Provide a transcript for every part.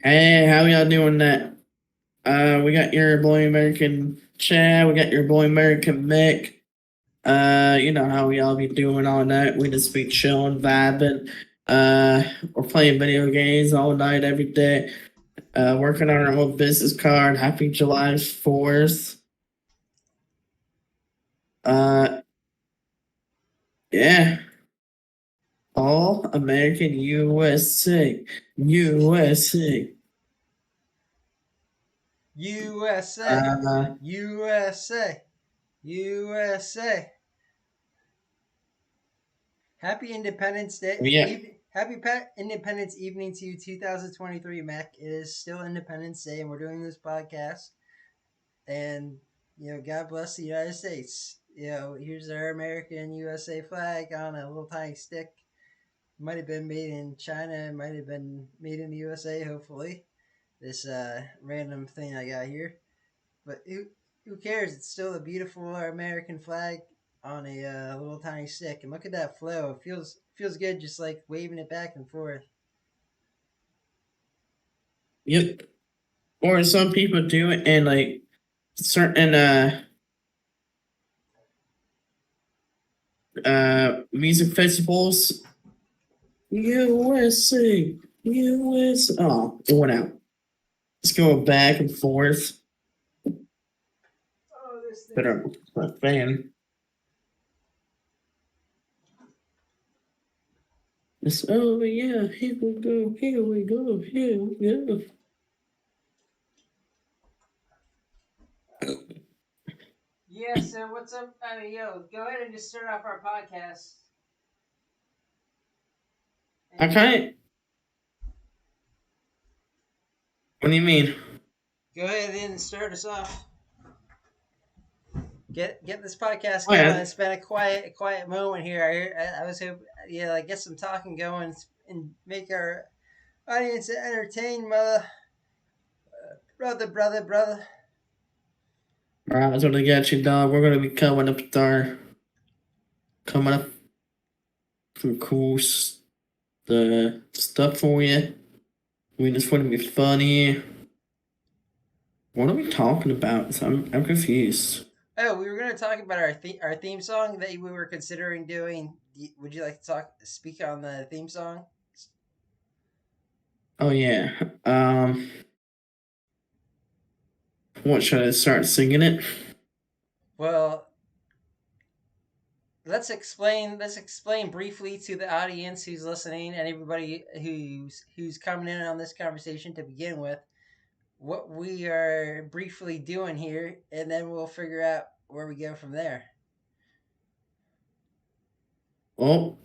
Hey, how y'all doing that? We got your boy American Chad, we got your boy American Meck. You know how we all be doing all night. We just be chilling, vibing. We're playing video games all night, every day. Working on our own business card. Happy July 4th. Uh, yeah. All American USA. USA. USA, Uh, USA, USA. Happy Independence Day. yeah. Independence Evening to you, 2023, Mac. It is still Independence Day, and we're doing this podcast. And, God bless the United States. Here's our American USA flag on a little tiny stick. Might have been made in China, might have been made in the USA, hopefully. This random thing I got here. But who cares? It's still a beautiful American flag on a little tiny stick. And look at that flow. It feels good just like waving it back and forth. Yep. Or some people do it in like certain music festivals. USA, US. Oh, it went out. Let's go back and forth. Oh, this But thing. I'm a fan. It's oh yeah, here we go, here we go, here we go. Yeah, so what's up? Go ahead and just start off our podcast. I And kind of. What do you mean? go ahead and start us off. Get this podcast Oh going. yeah, It's been a quiet moment here. I was hoping, like get some talking going and make our audience entertained, brother. all right. That's what I got you, dog. We're gonna be coming up with our coming up some cool the stuff for you. We just want to be funny. What are we talking about? I'm confused. Oh, we were going to talk about our theme song that we were considering doing. Would you like to speak on the theme song? Oh yeah. What should I start singing it? Well, let's explain briefly to the audience who's listening and everybody who's coming in on this conversation to begin with what we are briefly doing here, and then we'll figure out where we go from there. Well,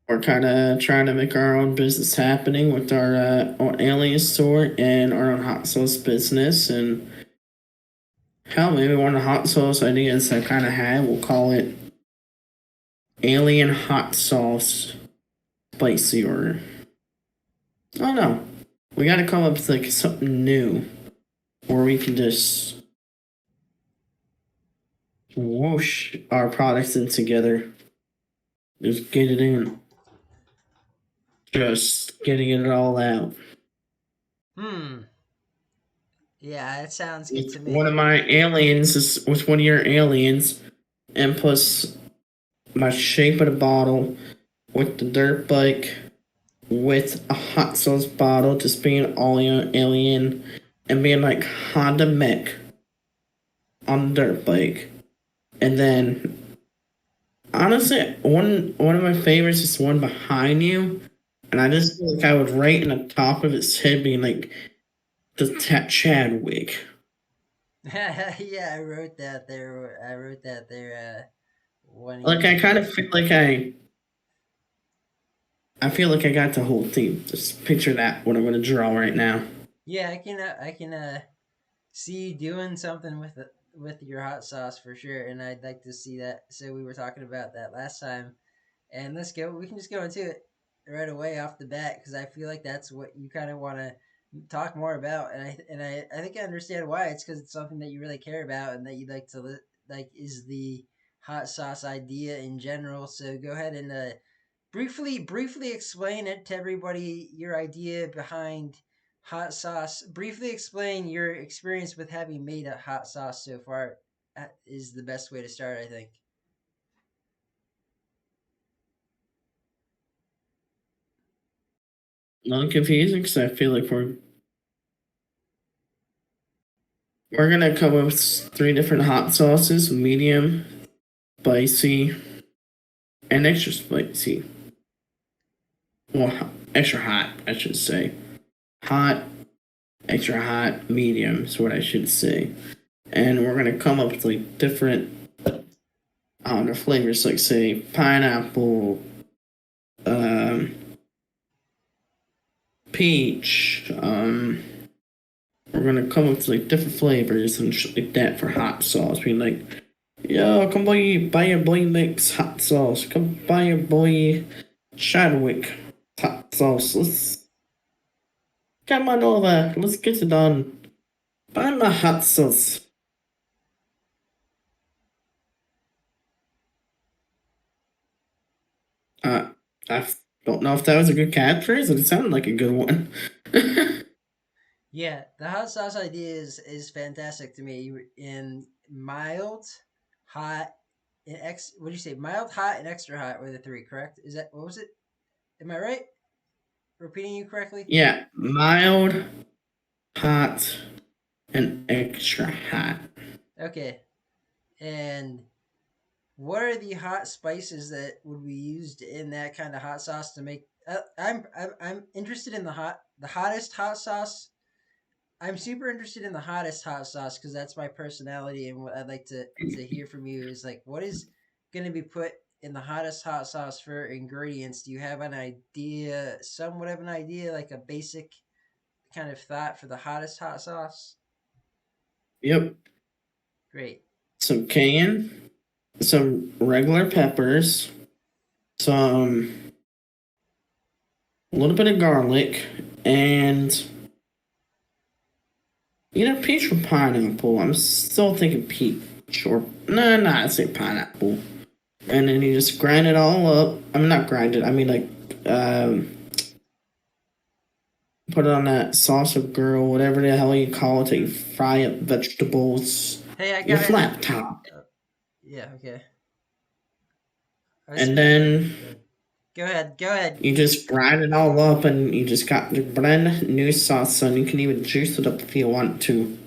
we're kind of trying to make our own business happening with our own alien store and our own hot sauce business. And hell, maybe one of the hot sauce ideas I kind of had, we'll call it alien hot sauce spicy, or I don't know. We got to come up with like something new where we can just whoosh our products in together. Just get it in. Just getting it all out. Hmm. Yeah, it sounds good With to one of me. my aliens, with one of your aliens, and plus my shape of the bottle with the dirt bike with a hot sauce bottle, just being all alien and being like Honda Meck on the dirt bike. And then honestly, one of my favorites is the one behind you. And I just feel like I would write in the top of its head being like the Chadwick. Yeah, I wrote that there. One Like years I kind ago. of feel like I feel like I got the whole theme. Just picture that what I'm gonna draw right now. Yeah, I can see you doing something with your hot sauce for sure, and I'd like to see that. So we were talking about that last time, and let's go. We can just go into it right away off the bat because I feel like that's what you kind of want to talk more about, and I think I understand why. It's because it's something that you really care about and that you'd like to like is the hot sauce idea in general. So go ahead and briefly explain it to everybody your idea behind hot sauce. Briefly explain your experience with having made a hot sauce so far. Is the best way to start, I think. Not confusing because I feel like we're gonna come up with three different hot sauces: medium, spicy, and extra spicy. Well, extra hot, I should say. Hot, extra hot, medium is what I should say. And we're gonna come up with like different, I don't know, flavors, like say pineapple, um, peach. We're gonna come up with like different flavors and shit like that for hot sauce. Being like, yo, come buy your boy Meck's hot sauce. Come buy your boy Chadwick hot sauce. Let's come on over. Let's get it done. Buy my hot sauce. Uh, I don't know if that was a good catchphrase, but it sounded like a good one. Yeah, the hot sauce idea is fantastic to me. In mild, hot, and what do you say? Mild, hot, and extra hot were the three, correct? Is that what was it? Am I right? Repeating you correctly? Yeah, mild, hot, and extra hot. Okay. And what are the hot spices that would be used in that kind of hot sauce to make? I'm interested in the hottest hot sauce. I'm super interested in the hottest hot sauce because that's my personality, and what I'd like to hear from you is like, what is going to be put in the hottest hot sauce for ingredients? Do you have an idea, somewhat of an idea, like a basic kind of thought for the hottest hot sauce? Yep. Great. Some cayenne, some regular peppers, some a little bit of garlic, and peach or pineapple. I'm still thinking peach or no, I say pineapple. And then you just grind it all up. I mean, not grind it. I mean, like, put it on that sauce of grill, whatever the hell you call it. That you fry up vegetables. Hey, I Your got it. flat top, Yeah. Okay. I was and speaking. then Go ahead. Go ahead. Go ahead. you just grind it all up, and you just got the brand new sauce. And you can even juice it up if you want to.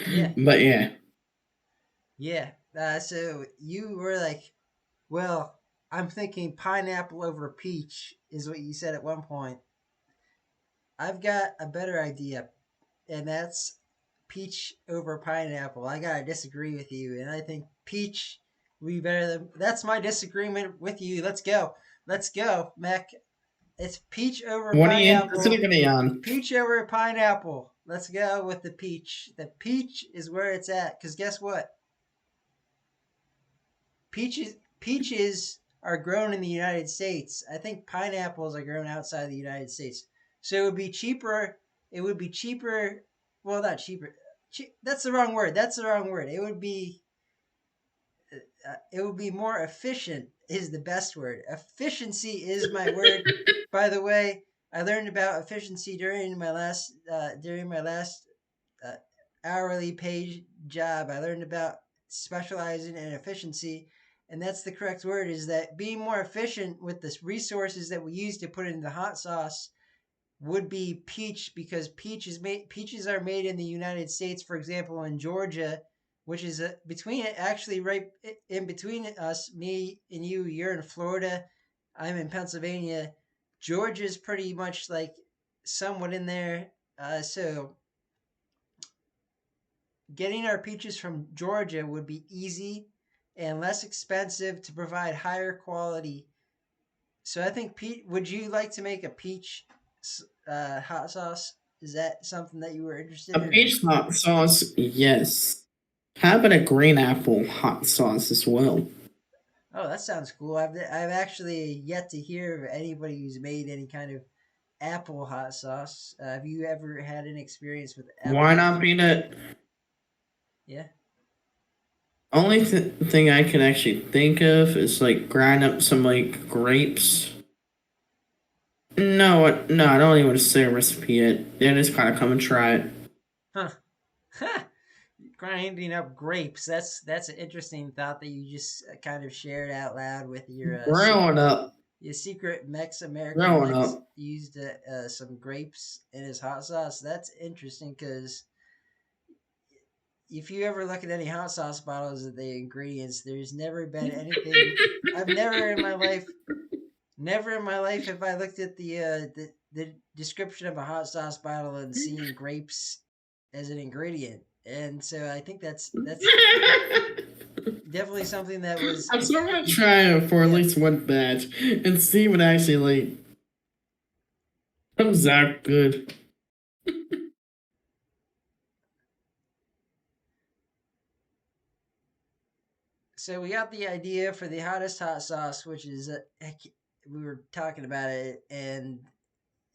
Yeah. But yeah, Yeah. So you were like, well, I'm thinking pineapple over peach is what you said at one point. I've got a better idea, and that's peach over pineapple. I gotta disagree with you, and I think peach would be better than. That's my disagreement with you. Let's go. Let's go, Meck. It's peach over what are you pineapple. specifically on? Peach over pineapple. Let's go with the peach. The peach is where it's at. Because guess what? Peaches are grown in the United States. I think pineapples are grown outside the United States. So it would be cheaper. It would be cheaper. Well, not cheaper. That's the wrong word. That's the wrong word. It would be more efficient is the best word. Efficiency is my word. By the way, I learned about efficiency during my last uh, hourly paid job. I learned about specializing in efficiency, and that's the correct word. Is that being more efficient with the resources that we use to put in the hot sauce would be peach because peaches are made in the United States, for example, in Georgia, which is between actually right in between us, me and you. You're in Florida, I'm in Pennsylvania. Georgia's pretty much like somewhat in there. So getting our peaches from Georgia would be easy and less expensive to provide higher quality. So I think Pete, would you like to make a peach hot sauce? Is that something that you were interested A in? Or? peach hot sauce, yes. How about a green apple hot sauce as well? Oh, that sounds cool. I've actually yet to hear of anybody who's made any kind of apple hot sauce. Have you ever had an experience with apple Why hot not sauce? peanut? Yeah. Only thing I can actually think of is like grind up some like grapes. No, I don't even want to say a recipe yet. Yeah, just kind of come and try it. Huh. Grinding up grapes. That's an interesting thought that you just kind of shared out loud with your Growing secret. up, Your secret American growing Mex up. used some grapes in his hot sauce. That's interesting because if you ever look at any hot sauce bottles of the ingredients, there's never been anything. I've never in my life have I looked at the description of a hot sauce bottle and seen grapes as an ingredient. And so I think that's definitely something that was I'm still gonna try it for at yeah. least one batch and see what actually like comes out good. So we got the idea for the hottest hot sauce, which is we were talking about it, and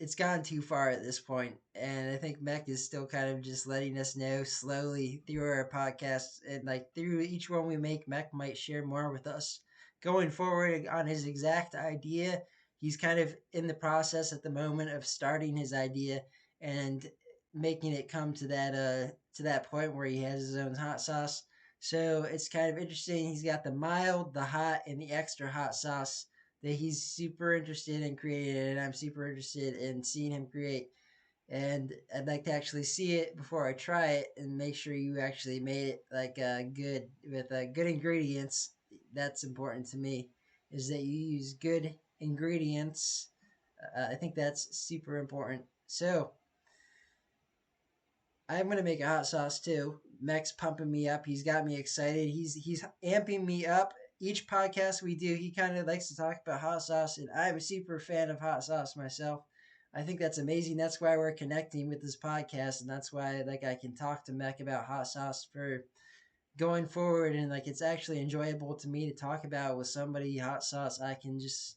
it's gone too far at this point, and I think Meck is still kind of just letting us know slowly through our podcasts, and like through each one we make, Meck might share more with us going forward on his exact idea. He's kind of in the process at the moment of starting his idea and making it come to that point where he has his own hot sauce. So it's kind of interesting. He's got the mild, the hot, and the extra hot sauce that he's super interested in creating, and I'm super interested in seeing him create. And I'd like to actually see it before I try it and make sure you actually made it like good with good ingredients. That's important to me. Is that you use good ingredients. I think that's super important. So I'm gonna make a hot sauce too. Meck's pumping me up. He's got me excited. He's amping me up. Each podcast we do, he kind of likes to talk about hot sauce, and I'm a super fan of hot sauce myself. I think that's amazing. That's why we're connecting with this podcast, and that's why like I can talk to Meck about hot sauce for going forward, and like it's actually enjoyable to me to talk about with somebody hot sauce. I can just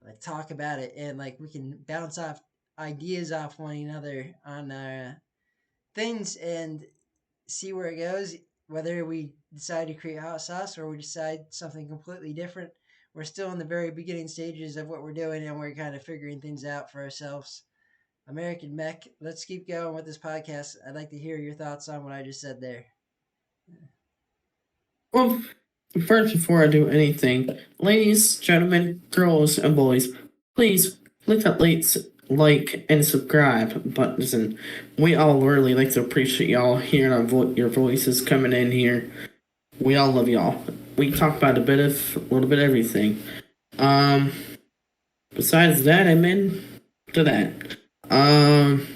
like talk about it, and like we can bounce off ideas off one another on things and see where it goes. Whether we decide to create hot sauce or we decide something completely different, we're still in the very beginning stages of what we're doing and we're kind of figuring things out for ourselves. American Meck, let's keep going with this podcast. I'd like to hear your thoughts on what I just said there. Well, first, before I do anything, ladies, gentlemen, girls, and boys, please click that like and subscribe buttons. And we all really like to appreciate y'all hearing your voices coming in here. We all love y'all. We talk about a little bit of everything. Um, Besides that, I'm into that. Um,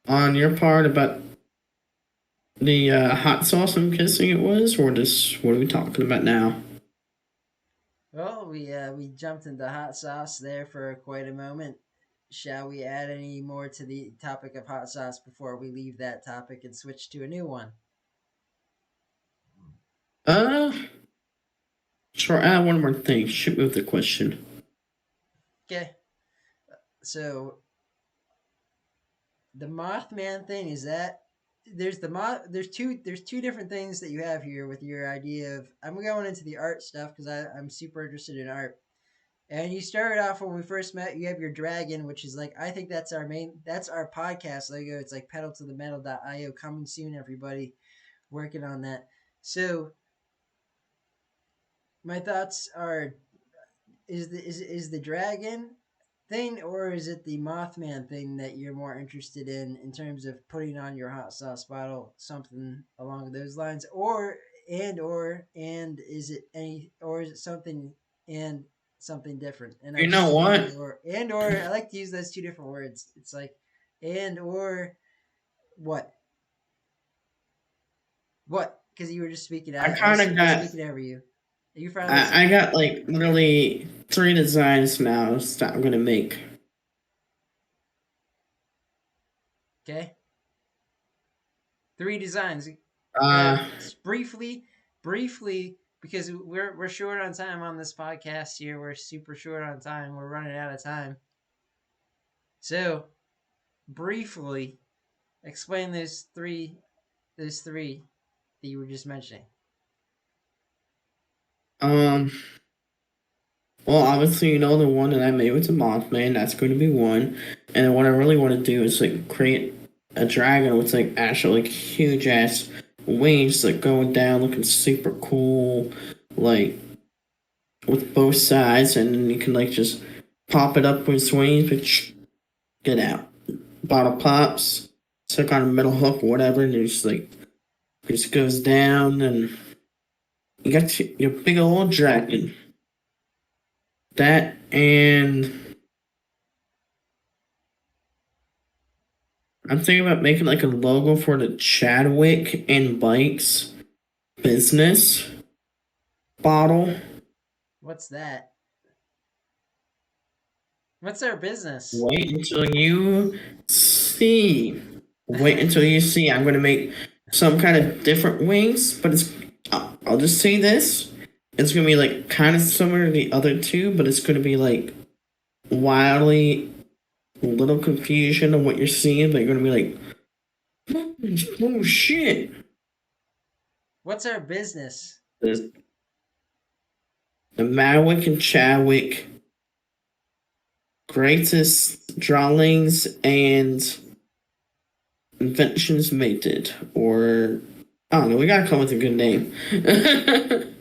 on your part about the hot sauce, I'm guessing it was, or just what are we talking about now? Well, we jumped into hot sauce there for quite a moment. Shall we add any more to the topic of hot sauce before we leave that topic and switch to a new one? Uh, sure. Add one more thing. Shoot me with the question. Okay, so the Mothman thing is that there's two different things that you have here with your idea of I'm going into the art stuff because I'm super interested in art. And you started off when we first met. You have your dragon, which is like I think that's our podcast logo. It's like pedal to the metal.io coming soon, everybody working on that. So my thoughts are is the dragon thing, or is it the Mothman thing that you're more interested in terms of putting on your hot sauce bottle, something along those lines, and is it any, or is it something and something different? And I You know just say what? and or I like to use those two different words. It's like and or what what because you were just speaking. I kind of I was got. speaking over you. You finally I got like literally three designs now that I'm gonna make. okay. Three designs. Uh, Briefly, briefly, because we're short on time on this podcast here. We're super short on time. We're running out of time. So briefly, explain those three that you were just mentioning? Um, well, obviously, the one that I made with the Mothman, that's going to be one. And then what I really want to do is like create a dragon with like actual like huge ass wings like going down, looking super cool, like with both sides, and then you can like just pop it up with its wings, but get out. Bottle pops, stuck on a metal hook or whatever, and it just goes down, and you got your big old dragon. That and I'm thinking about making like a logo for the Chadwick and Bikes business bottle. What's that? What's our business? Wait until you see. Wait until you see. I'm gonna make some kind of different wings, but I'll just say this. It's gonna be like kind of similar to the other two, but it's gonna be like wildly little confusion of what you're seeing, but you're gonna be like, oh shit. What's our business? There's the Mawick and Chadwick greatest drawings and inventions mated, or I don't know. We gotta come with a good name.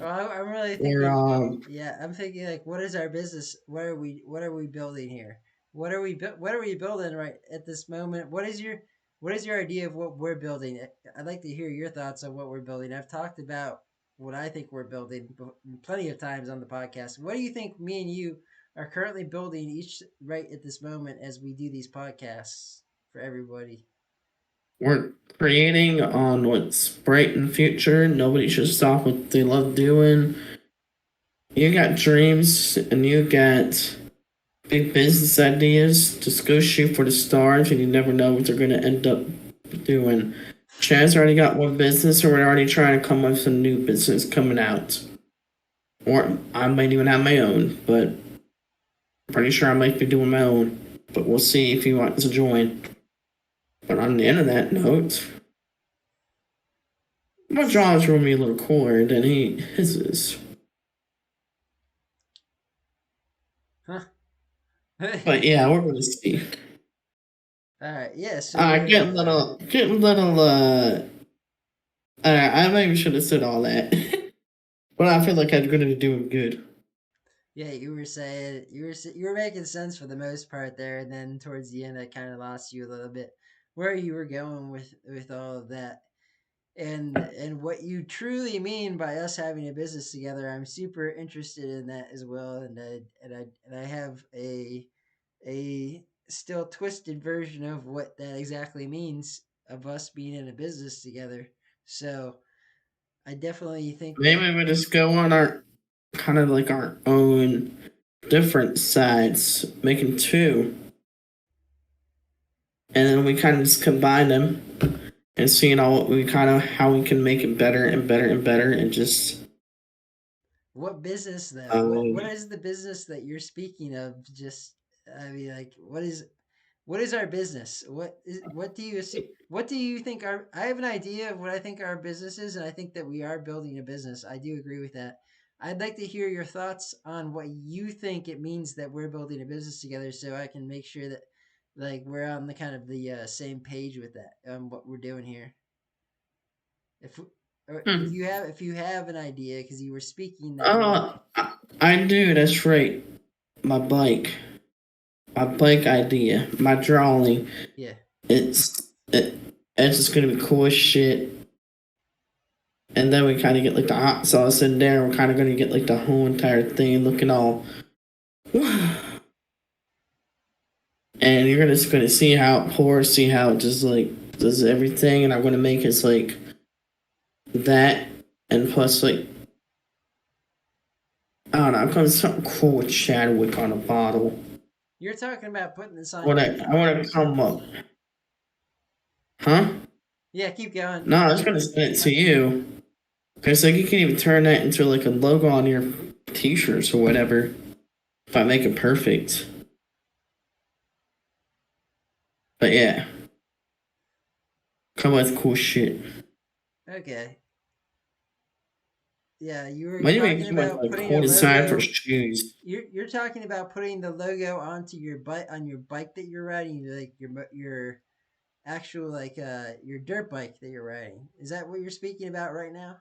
Well, I'm really or thinking. Yeah, I'm thinking like, what is our business? What are we building here? What are we building right at this moment? What is your idea of what we're building? I'd like to hear your thoughts on what we're building. I've talked about what I think we're building plenty of times on the podcast. What do you think me and you are currently building each right at this moment as we do these podcasts for everybody? we're creating on what's bright in the future. Nobody should stop what they love doing. You got dreams and you got big business ideas. Just go shoot for the stars, and you never know what they're going to end up doing. Chad's already got one business, or we're already trying to come up with some new business coming out. Or I might even have my own, but I'm pretty sure I might be doing my own. But we'll see if he wants to join. But on the end of that note, my drawings will be a little cooler than his is. Huh? But yeah, we're going to see. All right. Yeah. So Getting little, I maybe should have said all that. But I feel like I'm going to be doing good. yeah, you were saying you were making sense for the most part there, and then towards the end, I kind of lost you a little bit where you were going with all of that, and what you truly mean by us having a business together. I'm super interested in that as well, and I have a still twisted version of what that exactly means of us being in a business together. So I definitely think that. Maybe we just go on our kind of like our own different sides, making two, and then we kind of just combine them and seeing all what we kind of how we can make it better and better and better, and just What business though? um, What is the business that you're speaking of? Just I mean, like, what is our business? What do you what do you think our? I have an idea of what I think our business is, and I think that we are building a business. I do agree with that. I'd like to hear your thoughts on what you think it means that we're building a business together, so I can make sure that like we're on the kind of the same page with that what we're doing here. If or hmm. if you have an idea because you were speaking that you were. uh, I do. That's right. My bike, my bike idea, my drawing. Yeah. It's it, it's just gonna be cool as shit. And then we kind of get like the hot sauce in there. We're kind of gonna get like the whole entire thing looking all. And you're just gonna see how it pours, see how it just like does everything, and I'm gonna make it like that, and plus like I don't know, I'm gonna something cool with Chadwick on a bottle. You're talking about putting this on What your. I want to come up, huh? Yeah, keep going. No, I was gonna send it to you because like you can even turn that into like a logo on your t-shirts or whatever if I make it perfect. But yeah, come with cool shit. Okay. Yeah, you were Maybe talking make too much about like putting a cool design for logo. shoes. You're talking about putting the logo onto your bike on your bike that you're riding, like your actual like your dirt bike that you're riding. Is that what you're speaking about right now?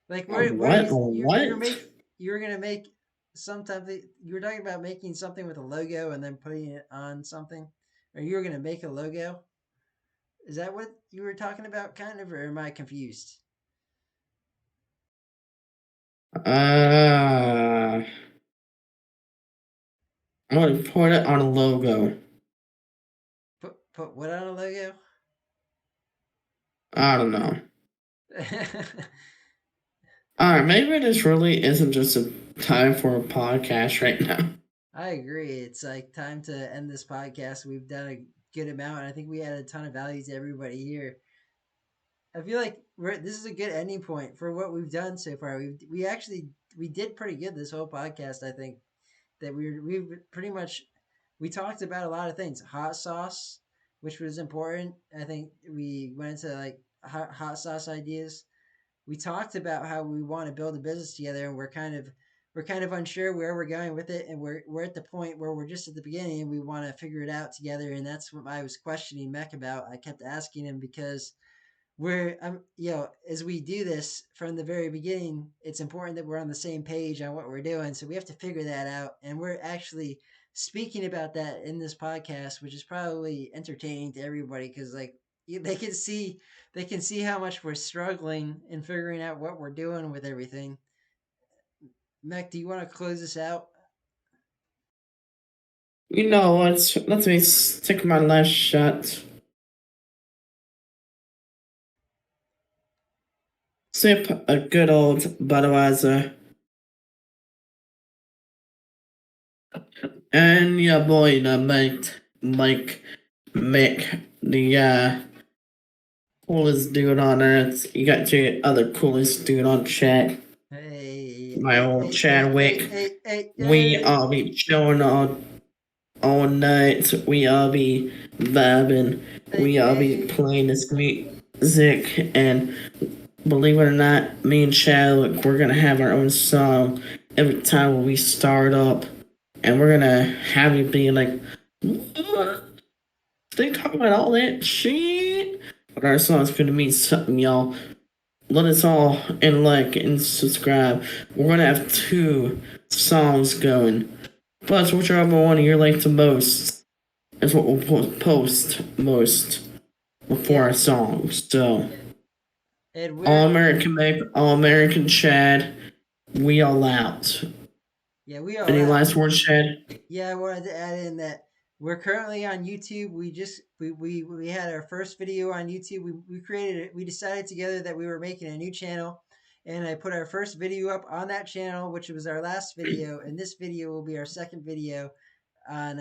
Like where What? you're What? make you're gonna make something. You were talking about making something with a logo and then putting it on something, or you were gonna make a logo. Is that what you were talking about, kind of, or am I confused? Uh, I'm gonna put it on a logo. Put what on a logo? I don't know. Alright, maybe this really isn't just a time for a podcast right now. I agree. It's like time to end this podcast. We've done a good amount, and I think we added a ton of value to everybody here. I feel like this is a good ending point for what we've done so far. We actually we did pretty good this whole podcast. I think that we've pretty much we talked about a lot of things. Hot sauce, which was important. I think we went into like hot sauce ideas. We talked about how we want to build a business together, and we're kind of unsure where we're going with it, and we're at the point where we're just at the beginning and we want to figure it out together. And that's what I was questioning Meck about. I kept asking him because we're as we do this from the very beginning, it's important that we're on the same page on what we're doing, so we have to figure that out, and we're actually speaking about that in this podcast, which is probably entertaining to everybody because like they can see how much we're struggling in figuring out what we're doing with everything. Meck, do you want to close this out? You know what? Let me stick my last shot. Sip a good old Budweiser. And your boy, the Mike, Mick, the coolest dude on earth. You got your other coolest dude on chat, Hey, my hey, old hey, hey, hey, Chadwick. hey, hey, We hey, all be chilling all night. We all be vibing. hey, We all be hey. playing this music. And believe it or not, me and Chadwick, we're gonna have our own song every time we start up. And we're gonna have you be like, what? They talk about all that shit? But our song's gonna mean something, y'all. Let us all and like and subscribe. We're gonna have two songs going. Plus, whichever one you like the most is what we'll post most before Yeah, our songs. So, and All we're American Meg, All American Chad, we all out. yeah, we all Any out. last words, Chad? Yeah, I wanted to add in that we're currently on YouTube. We had our first video on YouTube. We created it. We decided together that we were making a new channel, and I put our first video up on that channel, which was our last video, and this video will be our second video on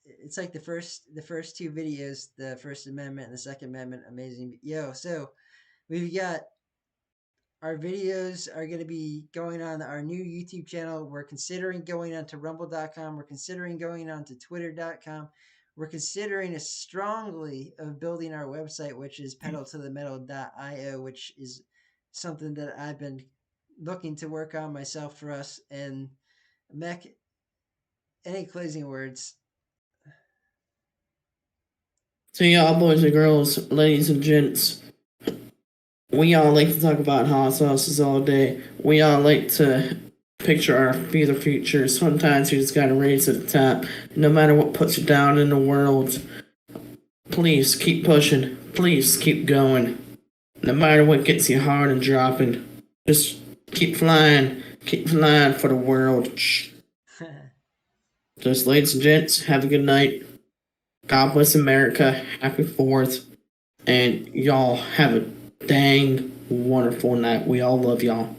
it's like the first two videos, the First Amendment and the Second Amendment, amazing. So we've got our videos are going to be going on our new YouTube channel. We're considering going on to rumble.com. We're considering going on to twitter.com. We're considering strongly of building our website, which is pedaltothemetal.io, which is something that I've been looking to work on myself for us. And Meck, any closing words? So, y'all, boys and girls, ladies and gents, we all like to talk about hot sauces all day. We all like to picture our future. Sometimes you just gotta raise to the top. No matter what puts you down in the world, please keep pushing. Please keep going. No matter what gets you hard and dropping, just keep flying. Keep flying for the world. Just, ladies and gents, have a good night. God bless America. Happy 4th. And y'all have a dang wonderful night. We all love y'all.